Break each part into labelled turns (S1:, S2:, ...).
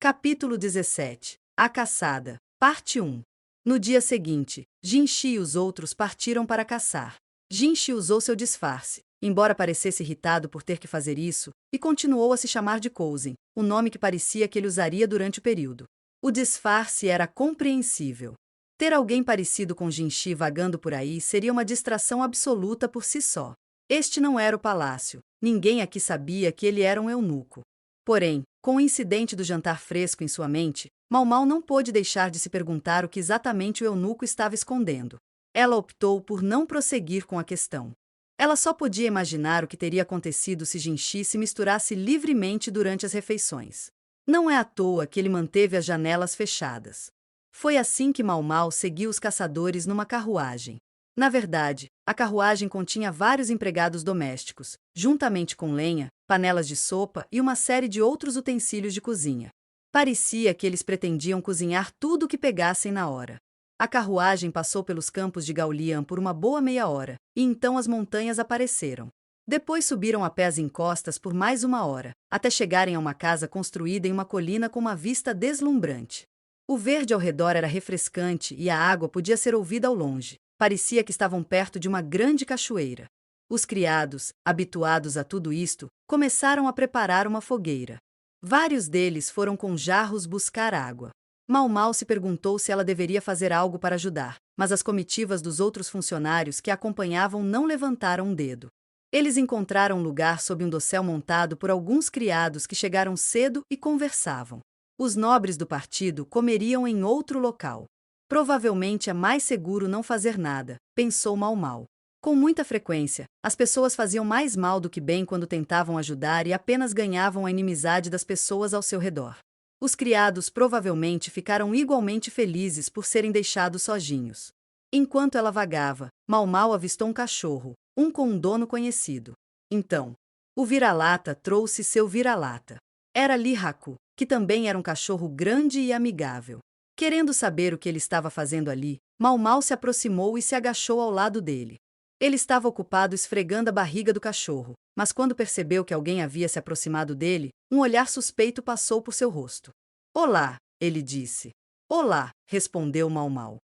S1: Capítulo 17. A caçada. Parte 1. No dia seguinte, Jinchi e os outros partiram para caçar. Jinchi usou seu disfarce, embora parecesse irritado por ter que fazer isso, e continuou a se chamar de Kouzen, o nome que parecia que ele usaria durante o período. O disfarce era compreensível. Ter alguém parecido com Jinchi vagando por aí seria uma distração absoluta por si só. Este não era o palácio. Ninguém aqui sabia que ele era um eunuco. Porém, com o incidente do jantar fresco em sua mente, Mau Mau não pôde deixar de se perguntar o que exatamente o eunuco estava escondendo. Ela optou por não prosseguir com a questão. Ela só podia imaginar o que teria acontecido se Jinchi se misturasse livremente durante as refeições. Não é à toa que ele manteve as janelas fechadas. Foi assim que Mau Mau seguiu os caçadores numa carruagem. Na verdade, a carruagem continha vários empregados domésticos, juntamente com lenha, panelas de sopa e uma série de outros utensílios de cozinha. Parecia que eles pretendiam cozinhar tudo o que pegassem na hora. A carruagem passou pelos campos de Gaolian por uma boa meia hora, e então as montanhas apareceram. Depois subiram a pé as encostas por mais uma hora, até chegarem a uma casa construída em uma colina com uma vista deslumbrante. O verde ao redor era refrescante e a água podia ser ouvida ao longe. Parecia que estavam perto de uma grande cachoeira. Os criados, habituados a tudo isto, começaram a preparar uma fogueira. Vários deles foram com jarros buscar água. Mau Mau se perguntou se ela deveria fazer algo para ajudar, mas as comitivas dos outros funcionários que a acompanhavam não levantaram um dedo. Eles encontraram um lugar sob um dossel montado por alguns criados que chegaram cedo e conversavam. Os nobres do partido comeriam em outro local. Provavelmente é mais seguro não fazer nada, pensou Mau Mau. Com muita frequência, as pessoas faziam mais mal do que bem quando tentavam ajudar e apenas ganhavam a inimizade das pessoas ao seu redor. Os criados provavelmente ficaram igualmente felizes por serem deixados sozinhos. Enquanto ela vagava, Mau Mau avistou um cachorro, um com um dono conhecido. Então, o vira-lata trouxe seu vira-lata. Era Lee Haku, que também era um cachorro grande e amigável. Querendo saber o que ele estava fazendo ali, Mau Mau se aproximou e se agachou ao lado dele. Ele estava ocupado esfregando a barriga do cachorro, mas quando percebeu que alguém havia se aproximado dele, um olhar suspeito passou por seu rosto. "Olá", ele disse. "Olá", respondeu Mau Mau.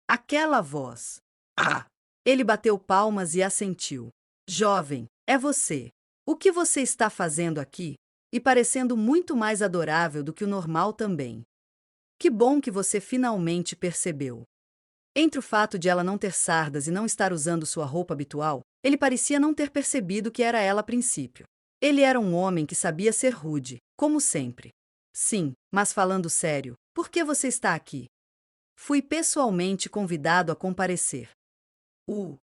S1: Aquela voz. "Ah!" Ele bateu palmas e assentiu. "Jovem, é você. O que você está fazendo aqui?" E parecendo muito mais adorável do que o normal também. "Que bom que você finalmente percebeu." Entre o fato de ela não ter sardas e não estar usando sua roupa habitual, ele parecia não ter percebido que era ela a princípio. Ele era um homem que sabia ser rude, como sempre. "Sim, mas falando sério, por que você está aqui?" "Fui pessoalmente convidado a comparecer."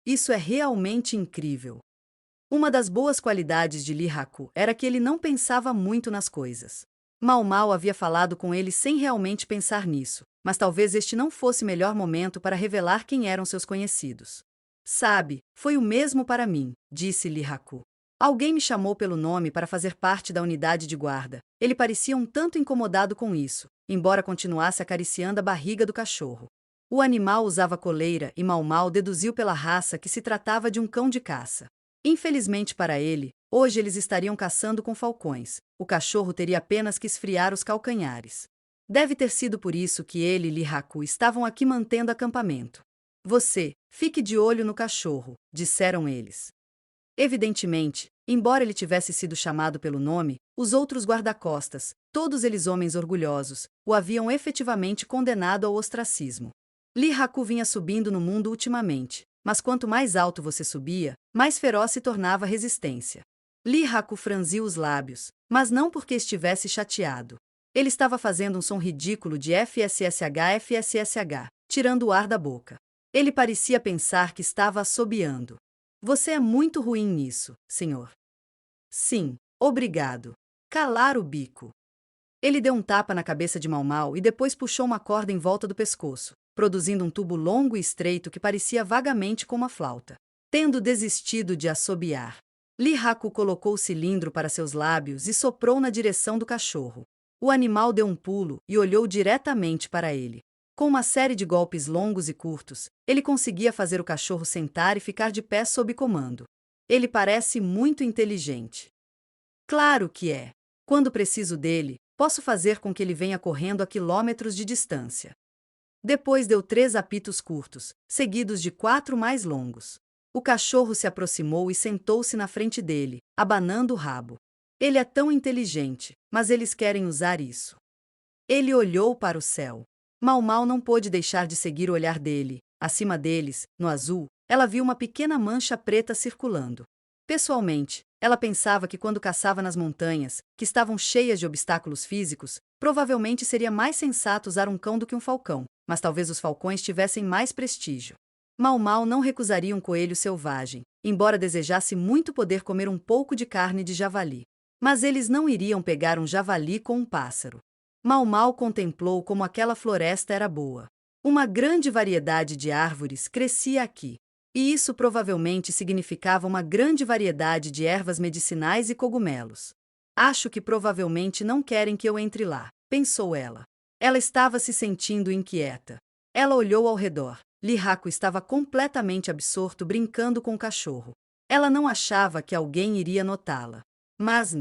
S1: Isso é realmente incrível." Uma das boas qualidades de Lee Haku era que ele não pensava muito nas coisas. Mau Mau havia falado com ele sem realmente pensar nisso, mas talvez este não fosse o melhor momento para revelar quem eram seus conhecidos. "Sabe, foi o mesmo para mim", disse Lee Haku. "Alguém me chamou pelo nome para fazer parte da unidade de guarda." Ele parecia um tanto incomodado com isso, embora continuasse acariciando a barriga do cachorro. O animal usava coleira e Mau Mau deduziu pela raça que se tratava de um cão de caça. Infelizmente para ele, hoje eles estariam caçando com falcões. O cachorro teria apenas que esfriar os calcanhares. Deve ter sido por isso que ele e Lee Haku estavam aqui mantendo acampamento. "Você, fique de olho no cachorro", disseram eles. Evidentemente, embora ele tivesse sido chamado pelo nome, os outros guarda-costas, todos eles homens orgulhosos, o haviam efetivamente condenado ao ostracismo. Lee Haku vinha subindo no mundo ultimamente, mas quanto mais alto você subia, mais feroz se tornava a resistência. Lee Haku franziu os lábios, mas não porque estivesse chateado. Ele estava fazendo um som ridículo de FSSH, tirando o ar da boca. Ele parecia pensar que estava assobiando. "Você é muito ruim nisso, senhor." "Sim, obrigado." "Calar o bico." Ele deu um tapa na cabeça de Mau Mau e depois puxou uma corda em volta do pescoço, produzindo um tubo longo e estreito que parecia vagamente com uma flauta. Tendo desistido de assobiar, Lee Haku colocou o cilindro para seus lábios e soprou na direção do cachorro. O animal deu um pulo e olhou diretamente para ele. Com uma série de golpes longos e curtos, ele conseguia fazer o cachorro sentar e ficar de pé sob comando. "Ele parece muito inteligente." "Claro que é. Quando preciso dele, Posso fazer com que ele venha correndo a quilômetros de distância. Depois deu 3 apitos curtos, seguidos de 4 mais longos. O cachorro se aproximou e sentou-se na frente dele, abanando o rabo. Ele é tão inteligente, mas eles querem usar isso. Ele olhou para o céu. Mau Mau não pôde deixar de seguir o olhar dele. Acima deles, no azul, ela viu uma pequena mancha preta circulando. Pessoalmente, ela pensava que quando caçava nas montanhas, que estavam cheias de obstáculos físicos, provavelmente seria mais sensato usar um cão do que um falcão, mas talvez os falcões tivessem mais prestígio. Mau Mau não recusaria um coelho selvagem, embora desejasse muito poder comer um pouco de carne de javali. Mas eles não iriam pegar um javali com um pássaro. Mau Mau contemplou como aquela floresta era boa. Uma grande variedade de árvores crescia aqui. E isso provavelmente significava uma grande variedade de ervas medicinais e cogumelos. Acho que provavelmente não querem que eu entre lá, pensou ela. Ela estava se sentindo inquieta. Ela olhou ao redor. Lihaco estava completamente absorto brincando com o cachorro. Ela não achava que alguém iria notá-la. Mas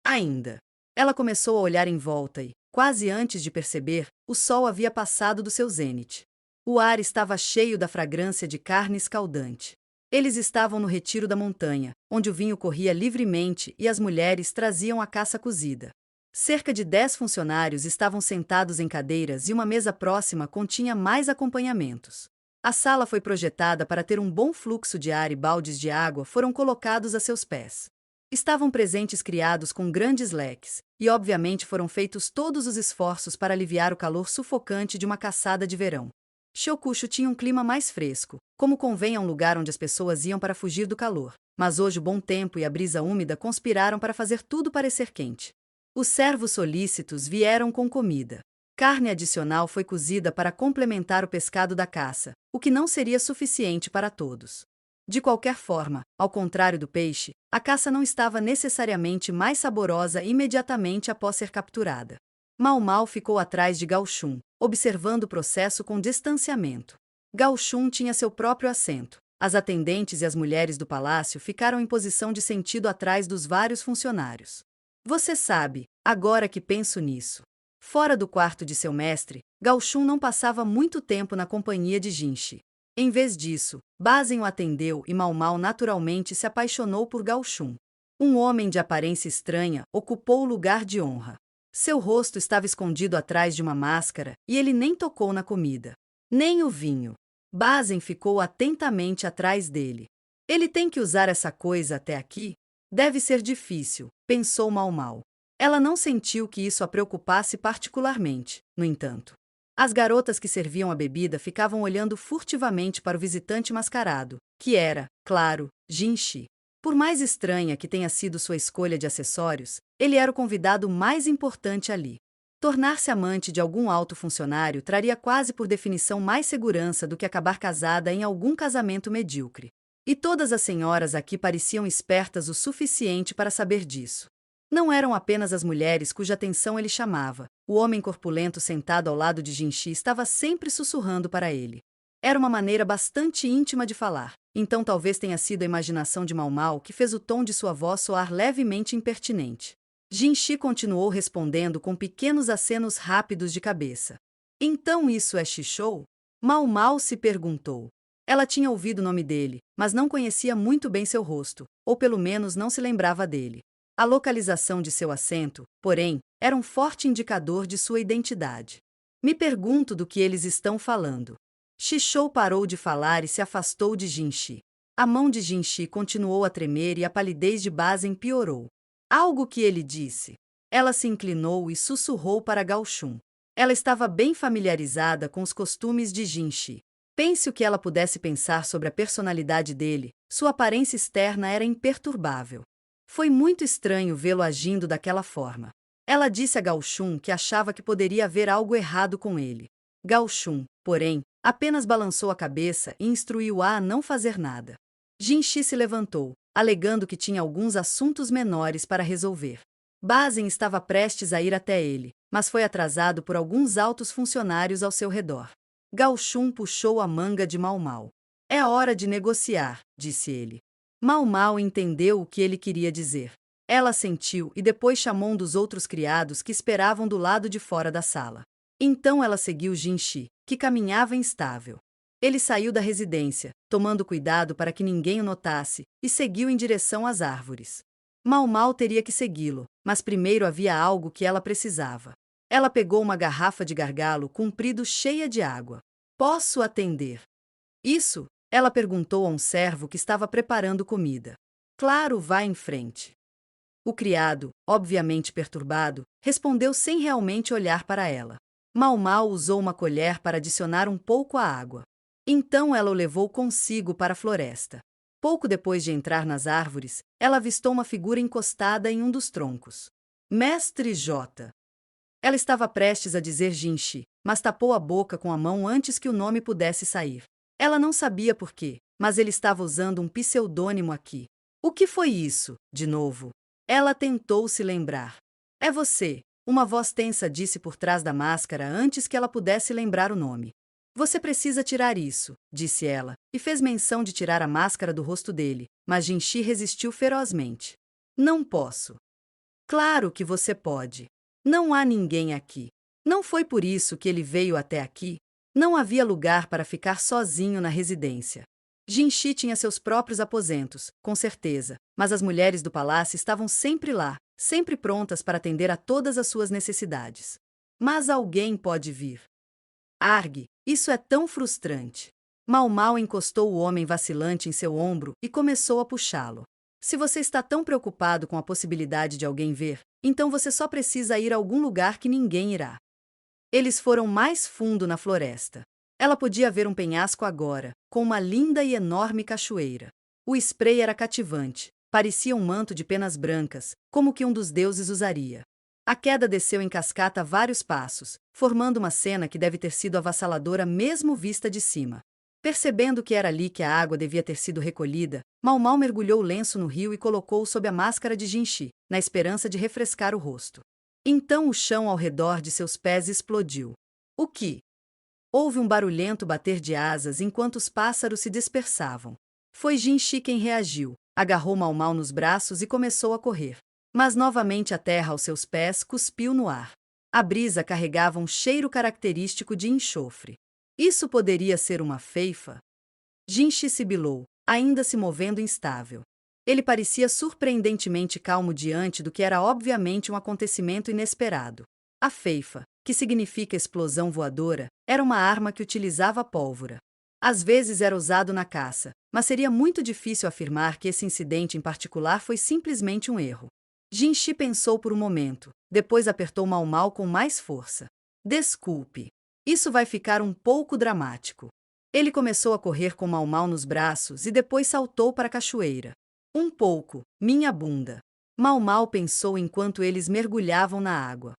S1: ainda. Ela começou a olhar em volta e, quase antes de perceber, o sol havia passado do seu zênite. O ar estava cheio da fragrância de carne escaldante. Eles estavam no retiro da montanha, onde o vinho corria livremente e as mulheres traziam a caça cozida. Cerca de 10 funcionários estavam sentados em cadeiras e uma mesa próxima continha mais acompanhamentos. A sala foi projetada para ter um bom fluxo de ar e baldes de água foram colocados a seus pés. Estavam presentes criados com grandes leques, e obviamente foram feitos todos os esforços para aliviar o calor sufocante de uma caçada de verão. Shokushu tinha um clima mais fresco, como convém a um lugar onde as pessoas iam para fugir do calor, mas hoje o bom tempo e a brisa úmida conspiraram para fazer tudo parecer quente. Os servos solícitos vieram com comida. Carne adicional foi cozida para complementar o pescado da caça, o que não seria suficiente para todos. De qualquer forma, ao contrário do peixe, a caça não estava necessariamente mais saborosa imediatamente após ser capturada. Mau Mau ficou atrás de Gao Shun, observando o processo com distanciamento. Gao Shun tinha seu próprio assento. As atendentes e as mulheres do palácio ficaram em posição de sentido atrás dos vários funcionários. Você sabe, agora que penso nisso. Fora do quarto de seu mestre, Gao Shun não passava muito tempo na companhia de Jinshi. Em vez disso, Bazen o atendeu e Mau Mau naturalmente se apaixonou por Gao Shun. Um homem de aparência estranha ocupou o lugar de honra. Seu rosto estava escondido atrás de uma máscara e ele nem tocou na comida. Nem o vinho. Bazen ficou atentamente atrás dele. Ele tem que usar essa coisa até aqui? Deve ser difícil, pensou Mau Mau. Ela não sentiu que isso a preocupasse particularmente, no entanto. As garotas que serviam a bebida ficavam olhando furtivamente para o visitante mascarado, que era, claro, Jinshi. Por mais estranha que tenha sido sua escolha de acessórios, ele era o convidado mais importante ali. Tornar-se amante de algum alto funcionário traria quase por definição mais segurança do que acabar casada em algum casamento medíocre. E todas as senhoras aqui pareciam espertas o suficiente para saber disso. Não eram apenas as mulheres cuja atenção ele chamava. O homem corpulento sentado ao lado de Jinshi estava sempre sussurrando para ele. Era uma maneira bastante íntima de falar, então talvez tenha sido a imaginação de Mau Mau que fez o tom de sua voz soar levemente impertinente. Jinshi continuou respondendo com pequenos acenos rápidos de cabeça. Então isso é Shishou? Mau Mau se perguntou. Ela tinha ouvido o nome dele, mas não conhecia muito bem seu rosto, ou pelo menos não se lembrava dele. A localização de seu acento, porém, era um forte indicador de sua identidade. Me pergunto do que eles estão falando. Shishou parou de falar e se afastou de Jinshi. A mão de Jinshi continuou a tremer e a palidez de Bazen piorou. Algo que ele disse. Ela se inclinou e sussurrou para Gao Shun. Ela estava bem familiarizada com os costumes de Jinshi. Pense o que ela pudesse pensar sobre a personalidade dele, sua aparência externa era imperturbável. Foi muito estranho vê-lo agindo daquela forma. Ela disse a Gao Shun que achava que poderia haver algo errado com ele. Gao Shun, porém, apenas balançou a cabeça e instruiu-a a não fazer nada. Jinshi se levantou, alegando que tinha alguns assuntos menores para resolver. Bazen estava prestes a ir até ele, mas foi atrasado por alguns altos funcionários ao seu redor. Gao Shun puxou a manga de Mau Mau. É hora de negociar, disse ele. Mau Mau entendeu o que ele queria dizer. Ela assentiu e depois chamou um dos outros criados que esperavam do lado de fora da sala. Então ela seguiu Jinchi, que caminhava instável. Ele saiu da residência, tomando cuidado para que ninguém o notasse, e seguiu em direção às árvores. Mau Mau teria que segui-lo, mas primeiro havia algo que ela precisava. Ela pegou uma garrafa de gargalo comprido cheia de água. Posso atender? Isso? Ela perguntou a um servo que estava preparando comida. Claro, vá em frente. O criado, obviamente perturbado, respondeu sem realmente olhar para ela. Mau Mau usou uma colher para adicionar um pouco à água. Então ela o levou consigo para a floresta. Pouco depois de entrar nas árvores, ela avistou uma figura encostada em um dos troncos. Mestre J. Ela estava prestes a dizer Jinchi, mas tapou a boca com a mão antes que o nome pudesse sair. Ela não sabia por quê, mas ele estava usando um pseudônimo aqui. O que foi isso, de novo? Ela tentou se lembrar. É você, uma voz tensa disse por trás da máscara antes que ela pudesse lembrar o nome. Você precisa tirar isso, disse ela, e fez menção de tirar a máscara do rosto dele, mas Jinchi resistiu ferozmente. Não posso. Claro que você pode. Não há ninguém aqui. Não foi por isso que ele veio até aqui. Não havia lugar para ficar sozinho na residência. Jinchi tinha seus próprios aposentos, com certeza, mas as mulheres do palácio estavam sempre lá, sempre prontas para atender a todas as suas necessidades. Mas alguém pode vir. Argue, isso é tão frustrante. Mau Mau encostou o homem vacilante em seu ombro e começou a puxá-lo. Se você está tão preocupado com a possibilidade de alguém ver, então você só precisa ir a algum lugar que ninguém irá. Eles foram mais fundo na floresta. Ela podia ver um penhasco agora, com uma linda e enorme cachoeira. O spray era cativante, parecia um manto de penas brancas, como que um dos deuses usaria. A queda desceu em cascata vários passos, formando uma cena que deve ter sido avassaladora mesmo vista de cima. Percebendo que era ali que a água devia ter sido recolhida, Mau Mau mergulhou o lenço no rio e colocou-o sob a máscara de Jinchi, na esperança de refrescar o rosto. Então o chão ao redor de seus pés explodiu. O que? Houve um barulhento bater de asas enquanto os pássaros se dispersavam. Foi Jinchi quem reagiu, agarrou Mau Mau nos braços e começou a correr. Mas novamente a terra aos seus pés cuspiu no ar. A brisa carregava um cheiro característico de enxofre. Isso poderia ser uma feifa? Jinchi sibilou, ainda se movendo instável. Ele parecia surpreendentemente calmo diante do que era obviamente um acontecimento inesperado. A feifa, que significa explosão voadora, era uma arma que utilizava pólvora. Às vezes era usado na caça, mas seria muito difícil afirmar que esse incidente em particular foi simplesmente um erro. Jinchi pensou por um momento, depois apertou Mau Mau com mais força. Desculpe. Isso vai ficar um pouco dramático. Ele começou a correr com Mau Mau nos braços e depois saltou para a cachoeira. Um pouco, minha bunda. Mau Mau pensou enquanto eles mergulhavam na água.